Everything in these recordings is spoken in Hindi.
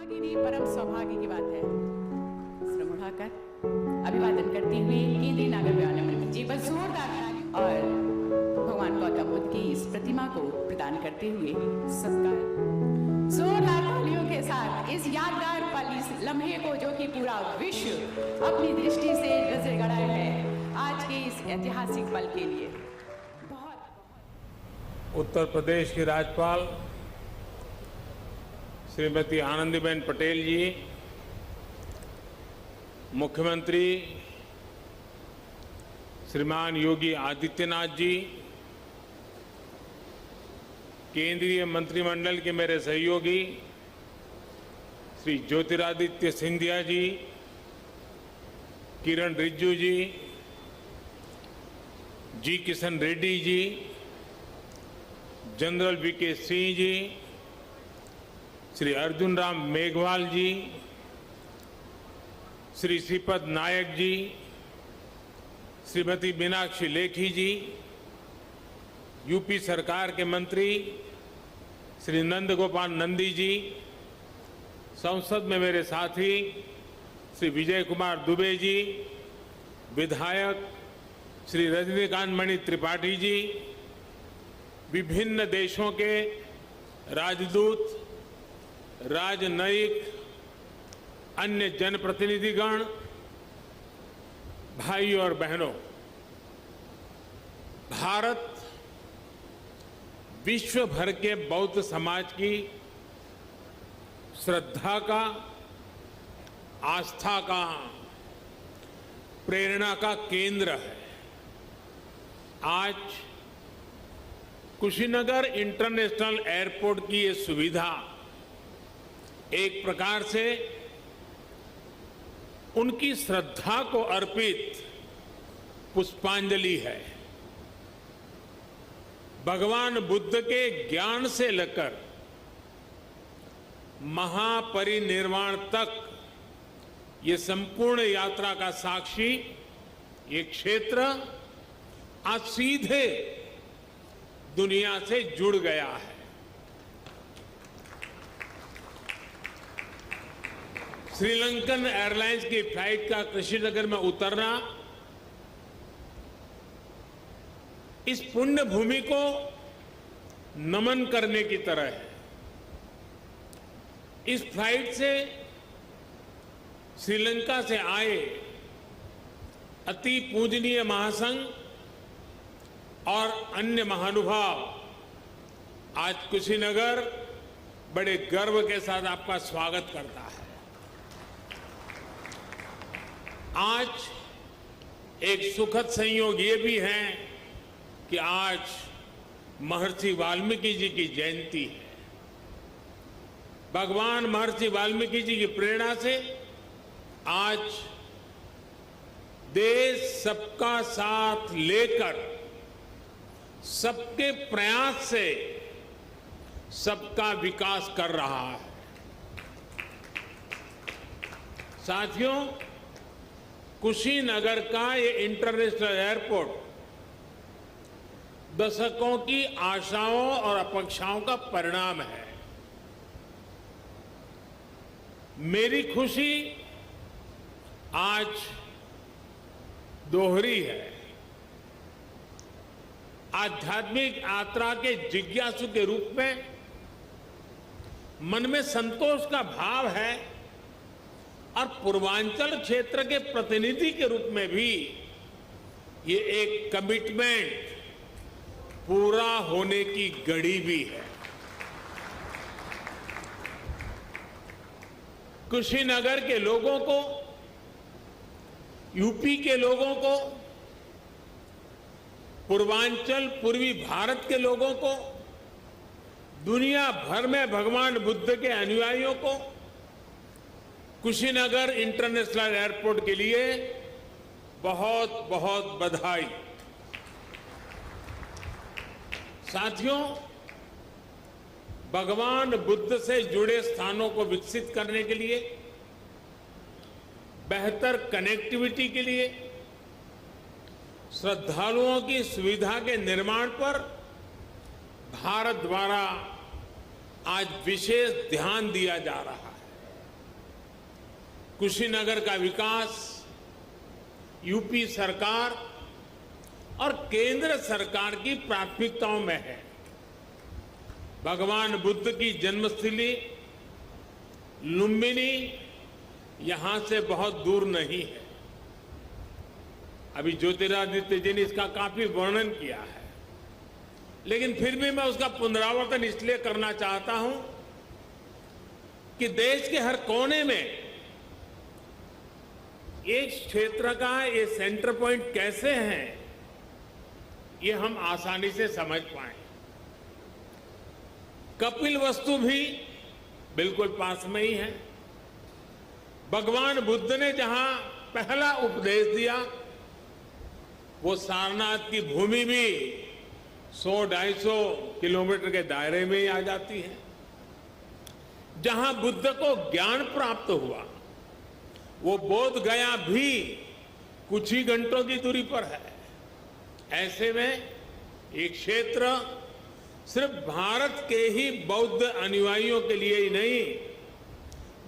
भागिनी परम सौभाग्य की बात है। सिर उठाकर अभिवादन करते हुए केंद्रीय नागर विमानन मंत्री जी बस जोरदार ताली और भगवान गौतम बुद्ध की इस प्रतिमा को प्रदान करते हुए सत्कार। जोरदार तालियों के साथ इस यादगार पल, इस लम्हे को जो कि पूरा विश्व अपनी दृष्टि से नजर गड़ाए है आज के इस ऐतिहासिक पल के लिए। उत्तर प्रदेश की राज्यपाल श्रीमती आनंदीबेन पटेल जी, मुख्यमंत्री श्रीमान योगी आदित्यनाथ जी, केंद्रीय मंत्रिमंडल के मेरे सहयोगी श्री ज्योतिरादित्य सिंधिया जी, किरण रिजिजू जी, जी किशन रेड्डी जी, जनरल वीके सिंह जी, श्री अर्जुन राम मेघवाल जी, श्री श्रीपद नायक जी, श्रीमती मीनाक्षी लेखी जी, यूपी सरकार के मंत्री श्री नंद गोपाल नंदी जी, संसद में मेरे साथी श्री विजय कुमार दुबे जी, विधायक श्री रजनीकांत मणि त्रिपाठी जी, विभिन्न देशों के राजदूत, राजनयिक, अन्य जनप्रतिनिधिगण, भाई और बहनों, भारत विश्व भर के बौद्ध समाज की श्रद्धा का, आस्था का, प्रेरणा का केंद्र है। आज कुशीनगर इंटरनेशनल एयरपोर्ट की ये सुविधा एक प्रकार से उनकी श्रद्धा को अर्पित पुष्पांजलि है। भगवान बुद्ध के ज्ञान से लेकर महापरिनिर्वाण तक ये संपूर्ण यात्रा का साक्षी ये क्षेत्र आज सीधे दुनिया से जुड़ गया है। श्रीलंकन एयरलाइंस की फ्लाइट का कुशीनगर में उतरना इस पुण्य भूमि को नमन करने की तरह है। इस फ्लाइट से श्रीलंका से आए अति पूजनीय महासंघ और अन्य महानुभाव आज कुशीनगर बड़े गर्व के साथ आपका स्वागत करता है। आज एक सुखद संयोग ये भी है कि आज महर्षि वाल्मीकि जी की जयंती है। भगवान महर्षि वाल्मीकि जी की प्रेरणा से आज देश सबका साथ लेकर, सबके प्रयास से सबका विकास कर रहा है। साथियों, कुशीनगर का ये इंटरनेशनल एयरपोर्ट दशकों की आशाओं और अपेक्षाओं का परिणाम है। मेरी खुशी आज दोहरी है। आध्यात्मिक यात्रा के जिज्ञासु के रूप में मन में संतोष का भाव है और पूर्वांचल क्षेत्र के प्रतिनिधि के रूप में भी ये एक कमिटमेंट पूरा होने की घड़ी भी है। कुशीनगर के लोगों को, यूपी के लोगों को, पूर्वांचल पूर्वी भारत के लोगों को, दुनिया भर में भगवान बुद्ध के अनुयायियों को कुशीनगर इंटरनेशनल एयरपोर्ट के लिए बहुत बहुत बधाई। साथियों, भगवान बुद्ध से जुड़े स्थानों को विकसित करने के लिए, बेहतर कनेक्टिविटी के लिए, श्रद्धालुओं की सुविधा के निर्माण पर भारत द्वारा आज विशेष ध्यान दिया जा रहा है। कुशीनगर का विकास यूपी सरकार और केंद्र सरकार की प्राथमिकताओं में है। भगवान बुद्ध की जन्मस्थली लुम्बिनी यहां से बहुत दूर नहीं है। अभी ज्योतिरादित्य जी ने इसका काफी वर्णन किया है, लेकिन फिर भी मैं उसका पुनरावर्तन इसलिए करना चाहता हूं कि देश के हर कोने में एक क्षेत्र का ये सेंटर पॉइंट कैसे हैं, ये हम आसानी से समझ पाए। कपिलवस्तु भी बिल्कुल पास में ही है। भगवान बुद्ध ने जहां पहला उपदेश दिया, वो सारनाथ की भूमि भी 100-250 किलोमीटर के दायरे में ही आ जाती है। जहां बुद्ध को ज्ञान प्राप्त हुआ, वो बोध गया भी कुछ ही घंटों की दूरी पर है। ऐसे में ये क्षेत्र सिर्फ भारत के ही बौद्ध अनुयायियों के लिए ही नहीं,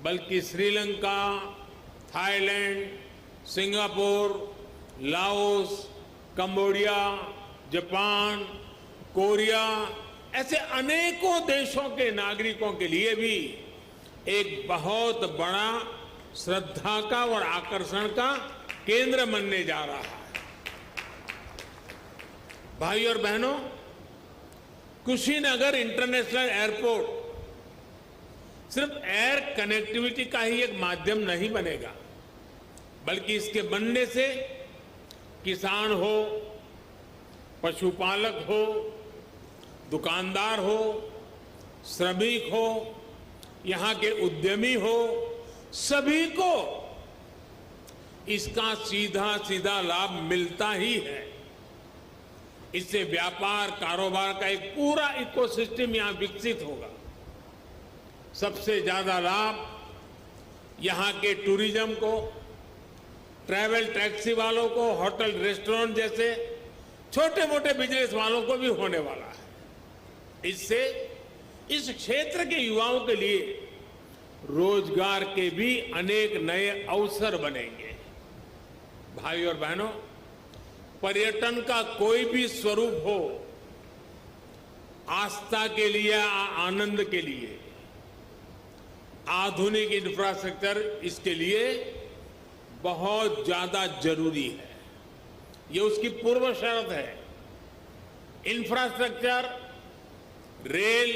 बल्कि Sri Lanka, Thailand, Singapore, Laos, Cambodia, Japan, Korea ऐसे अनेकों देशों के नागरिकों के लिए भी एक बहुत बड़ा श्रद्धा का और आकर्षण का केंद्र बनने जा रहा है। भाई और बहनों, कुशीनगर इंटरनेशनल एयरपोर्ट सिर्फ एयर कनेक्टिविटी का ही एक माध्यम नहीं बनेगा, बल्कि इसके बनने से किसान हो, पशुपालक हो, दुकानदार हो, श्रमिक हो, यहां के उद्यमी हो, सभी को इसका सीधा सीधा लाभ मिलता ही है। इससे व्यापार कारोबार का एक पूरा इकोसिस्टम यहां विकसित होगा। सबसे ज्यादा लाभ यहां के टूरिज्म को, ट्रैवल टैक्सी वालों को, होटल रेस्टोरेंट जैसे छोटे मोटे बिजनेस वालों को भी होने वाला है। इससे इस क्षेत्र के युवाओं के लिए रोजगार के भी अनेक नए अवसर बनेंगे। भाई और बहनों, पर्यटन का कोई भी स्वरूप हो, आस्था के लिए, आनंद के लिए आधुनिक इंफ्रास्ट्रक्चर इसके लिए बहुत ज्यादा जरूरी है। ये उसकी पूर्व शर्त है। Infrastructure, rail,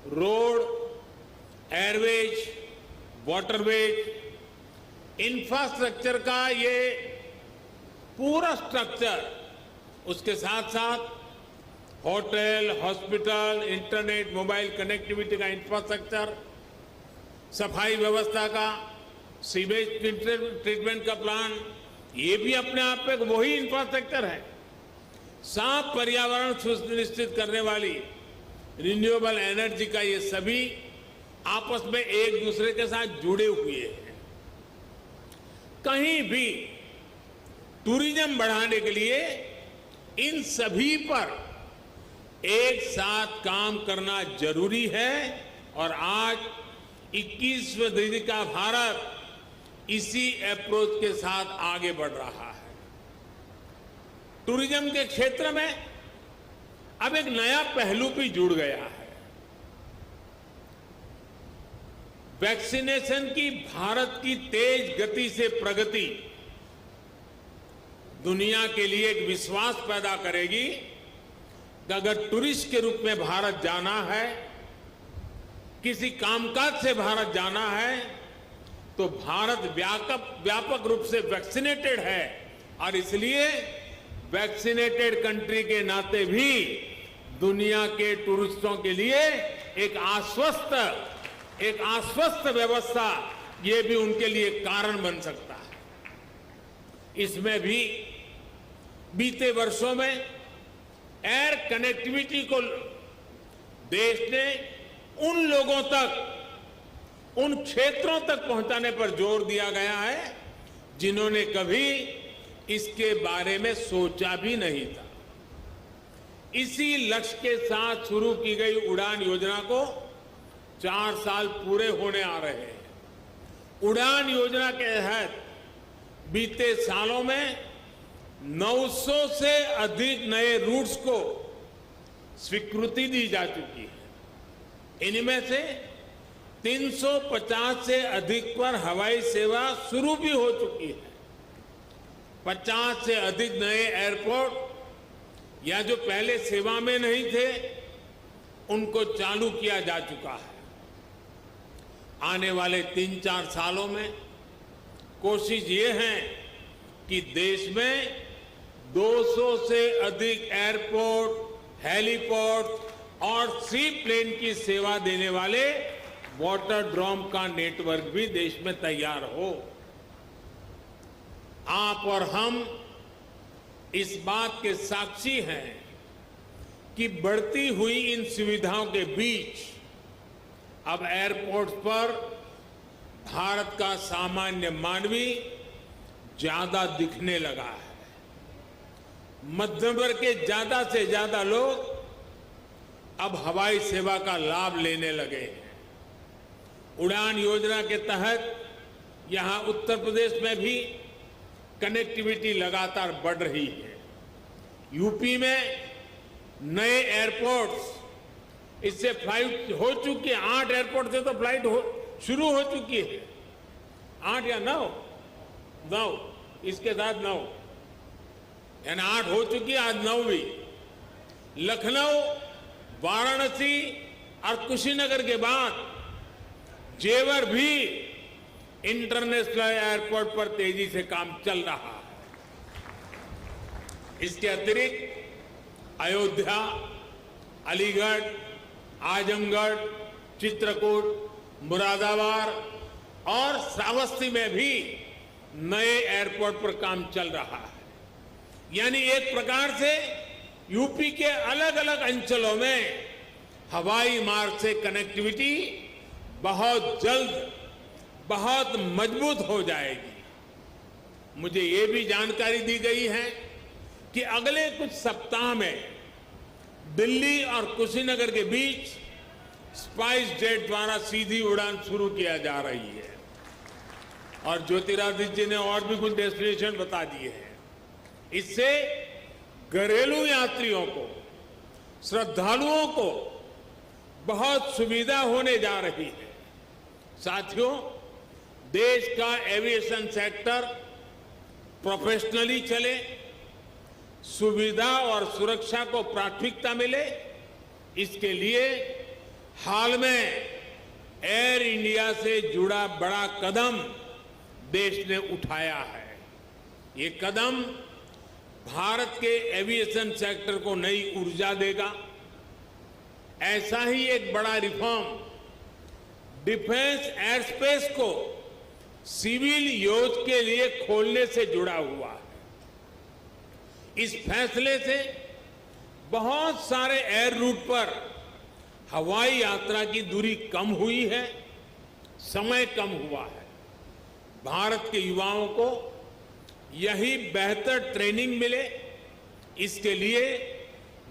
road, Airways, waterways, infrastructure का ये पूरा स्ट्रक्चर, उसके साथ साथ hotel, hospital, internet, mobile connectivity का इंफ्रास्ट्रक्चर, सफाई व्यवस्था का, सीवेज ट्रीटमेंट का प्लान, ये भी अपने आप में वही इंफ्रास्ट्रक्चर है। साफ पर्यावरण सुनिश्चित करने वाली रिन्यूएबल एनर्जी का ये सभी आपस में एक दूसरे के साथ जुड़े हुए हैं। कहीं भी टूरिज्म बढ़ाने के लिए इन सभी पर एक साथ काम करना जरूरी है और आज 21वीं सदी का भारत इसी अप्रोच के साथ आगे बढ़ रहा है। टूरिज्म के क्षेत्र में अब एक नया पहलू भी जुड़ गया है। वैक्सीनेशन की भारत की तेज गति से प्रगति दुनिया के लिए एक विश्वास पैदा करेगी कि अगर टूरिस्ट के रूप में भारत जाना है, किसी कामकाज से भारत जाना है, तो भारत व्यापक रूप से वैक्सीनेटेड है और इसलिए वैक्सीनेटेड कंट्री के नाते भी दुनिया के टूरिस्टों के लिए एक आश्वस्त व्यवस्था ये भी उनके लिए कारण बन सकता है। इसमें भी बीते वर्षों में एयर कनेक्टिविटी को देश ने उन लोगों तक, उन क्षेत्रों तक पहुंचाने पर जोर दिया गया है जिन्होंने कभी इसके बारे में सोचा भी नहीं था। इसी लक्ष्य के साथ शुरू की गई उड़ान योजना को 4 साल पूरे होने आ रहे हैं। उड़ान योजना के तहत बीते सालों में 900 से अधिक नए रूट्स को स्वीकृति दी जा चुकी है। इनमें से 350 से अधिक पर हवाई सेवा शुरू भी हो चुकी है। 50 से अधिक नए एयरपोर्ट या जो पहले सेवा में नहीं थे उनको चालू किया जा चुका है। आने वाले 3-4 सालों में कोशिश ये है कि देश में 200 से अधिक एयरपोर्ट, हेलीपोर्ट और सी प्लेन की सेवा देने वाले वाटर ड्रोम का नेटवर्क भी देश में तैयार हो। आप और हम इस बात के साक्षी हैं कि बढ़ती हुई इन सुविधाओं के बीच अब एयरपोर्ट पर भारत का सामान्य मानवी ज्यादा दिखने लगा है। मध्यम वर्ग के ज्यादा से ज्यादा लोग अब हवाई सेवा का लाभ लेने लगे हैं। उड़ान योजना के तहत यहां उत्तर प्रदेश में भी कनेक्टिविटी लगातार बढ़ रही है। यूपी में नए एयरपोर्ट्स, इससे फ्लाइट हो चुकी है। 8 एयरपोर्ट से तो फ्लाइट शुरू हो चुकी है। 8 या 9, इसके साथ 9 यानी 8 हो चुकी है, आज 9 भी। लखनऊ, वाराणसी और कुशीनगर के बाद जेवर भी इंटरनेशनल एयरपोर्ट पर तेजी से काम चल रहा है। इसके अतिरिक्त अयोध्या, अलीगढ़, आजमगढ़, चित्रकूट, मुरादाबाद और श्रावस्ती में भी नए एयरपोर्ट पर काम चल रहा है। यानी एक प्रकार से यूपी के अलग अलग अंचलों में हवाई मार्ग से कनेक्टिविटी बहुत जल्द, बहुत मजबूत हो जाएगी। मुझे ये भी जानकारी दी गई है कि अगले कुछ सप्ताह में दिल्ली और कुशीनगर के बीच स्पाइस जेट द्वारा सीधी उड़ान शुरू किया जा रही है। और ज्योतिरादित्य जी ने और भी कुछ डेस्टिनेशन बता दिए हैं। इससे घरेलू यात्रियों को, श्रद्धालुओं को बहुत सुविधा होने जा रही है। साथियों, देश का एविएशन सेक्टर प्रोफेशनली चले, सुविधा और सुरक्षा को प्राथमिकता मिले, इसके लिए हाल में एयर इंडिया से जुड़ा बड़ा कदम देश ने उठाया है। ये कदम भारत के एविएशन सेक्टर को नई ऊर्जा देगा। ऐसा ही एक बड़ा रिफॉर्म डिफेंस एयर स्पेस को सिविल यूज के लिए खोलने से जुड़ा हुआ है। इस फैसले से बहुत सारे एयर रूट पर हवाई यात्रा की दूरी कम हुई है, समय कम हुआ है। भारत के युवाओं को यही बेहतर ट्रेनिंग मिले, इसके लिए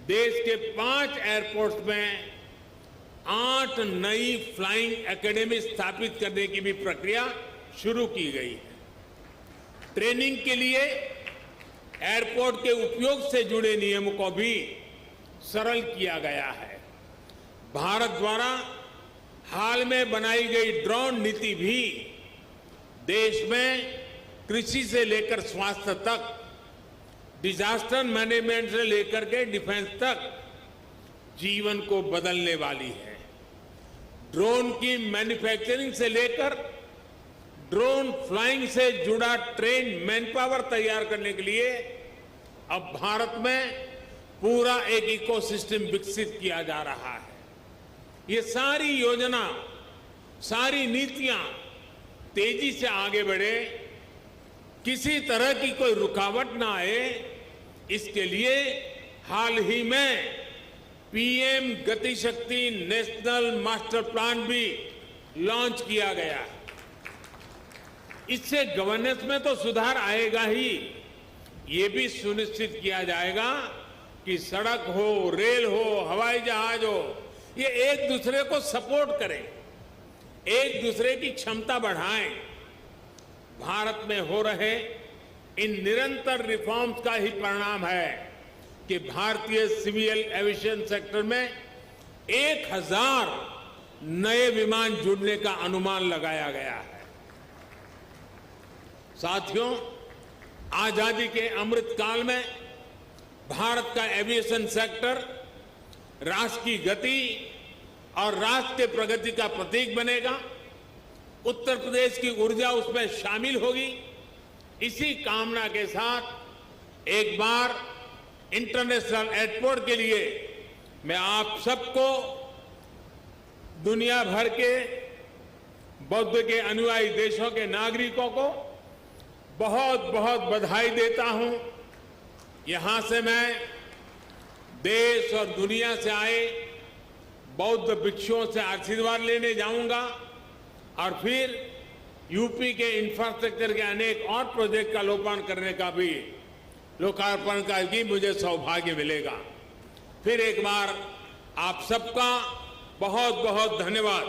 देश के 5 एयरपोर्ट्स में 8 नई फ्लाइंग एकेडमी स्थापित करने की भी प्रक्रिया शुरू की गई है। ट्रेनिंग के लिए एयरपोर्ट के उपयोग से जुड़े नियमों को भी सरल किया गया है। भारत द्वारा हाल में बनाई गई ड्रोन नीति भी देश में कृषि से लेकर स्वास्थ्य तक, डिजास्टर मैनेजमेंट से लेकर के डिफेंस तक जीवन को बदलने वाली है। ड्रोन की मैन्युफैक्चरिंग से लेकर ड्रोन फ्लाइंग से जुड़ा ट्रेन मैन पावर तैयार करने के लिए अब भारत में पूरा एक इकोसिस्टम विकसित किया जा रहा है। ये सारी योजना, सारी नीतियां तेजी से आगे बढ़े, किसी तरह की कोई रुकावट ना आए, इसके लिए हाल ही में पीएम गति शक्ति नेशनल मास्टर प्लान भी लॉन्च किया गया है। इससे गवर्नेंस में तो सुधार आएगा ही, ये भी सुनिश्चित किया जाएगा कि सड़क हो, रेल हो, हवाई जहाज हो, ये एक दूसरे को सपोर्ट करें, एक दूसरे की क्षमता बढ़ाएं। भारत में हो रहे इन निरंतर रिफॉर्म्स का ही परिणाम है कि भारतीय सिविल एविएशन सेक्टर में 1000 नए विमान जुड़ने का अनुमान लगाया गया है। साथियों, आजादी के अमृत काल में भारत का एविएशन सेक्टर राष्ट्र की गति और राष्ट्र के प्रगति का प्रतीक बनेगा। उत्तर प्रदेश की ऊर्जा उसमें शामिल होगी। इसी कामना के साथ एक बार इंटरनेशनल एयरपोर्ट के लिए मैं आप सबको, दुनिया भर के बौद्ध के अनुयायी देशों के नागरिकों को बहुत बहुत बधाई देता हूं। यहां से मैं देश और दुनिया से आए बौद्ध भिक्षुओं से आशीर्वाद लेने जाऊंगा और फिर यूपी के इंफ्रास्ट्रक्चर के अनेक और प्रोजेक्ट का लोकार्पण का भी मुझे सौभाग्य मिलेगा। फिर एक बार आप सबका बहुत बहुत धन्यवाद।